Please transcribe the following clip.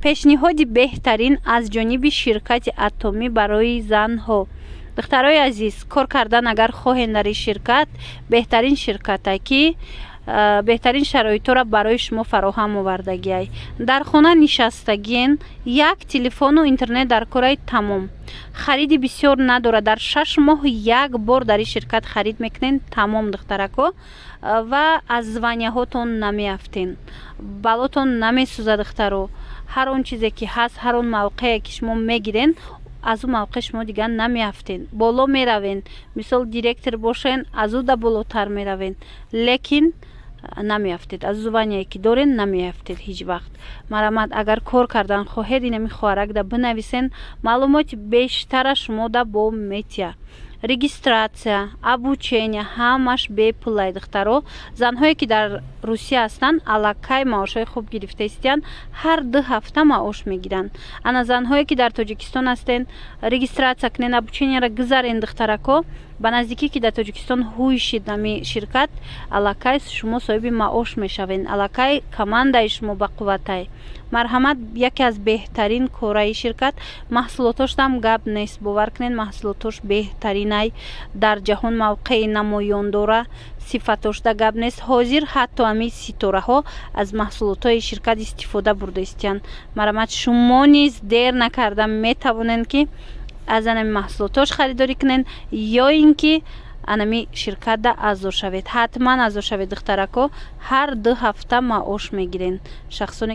пешниҳоди беҳтарин аз ҷониби ширкати атомӣ барои занҳо. духтарои азиз, кор кардан агар хоҳед дар ин ширкат, беҳтарин ширкате ки беҳтарин шароитҳоро барои шумо фароҳам овардагиай. дар хона нишастагин, як телефону интернет дар кораи тамом. хариди бисёр надорад. дар 6 моҳ як бор дар ин ширкат харид мекунед. тамом духтарако. ва аз званияҳотон намеафтен. балотон намесӯзад духтаро. ҳар он чизе ки ҳаст, ҳар он мавқее ки шумо мегирен, аз ӯ мавқеъ шумо дигар намеафтен. боло меравен. мисол директор бошен, аз ӯ да болотар меравен. лекин намеафтед. аз звание ки дорен намеафтед ҳеҷ вақт. марамат, агар кор кардан хоҳед, инами хоҳарак да бинависен. маълумоти бештара шумо да бо метия. регистратсия, обучение, ҳамаш беплай духтаро. занҳое ки дар русия ҳастанд, аллакай маошҳои хуб гирифта истиянд. ҳар 2 ҳафта маош мегиранд. ана занҳое ки дар тоҷикистон ҳастен, регистратсия кунен, обучениеро гузарен духтарако. ба наздикӣ ки дар тоҷикистон ҳуйшид нами ширкат, аллакай шумо соҳиби маош мешавен. аллакай командаи шумо бақувватай. марҳамат, яке аз беҳтарин кораи ширкат. маҳсулотоштам гап нест. бовар кунед, маҳсулотош беҳтаринай. дар ҷаҳон мавқеи намоён дора. сифатошда гап нест. ҳозир ҳатто ами ситораҳо аз маҳсулотҳои ширкат истифода бурда истиянд. марҳамат, шумо низ дер накарда метавонед ки аз анами маҳсулотош харидорӣ кунед ё ин ки анами ширкатда аъзо шавед. ҳатман аъзо шавед духтарако. ҳар 2 ҳафта маош мегирен. шахсоне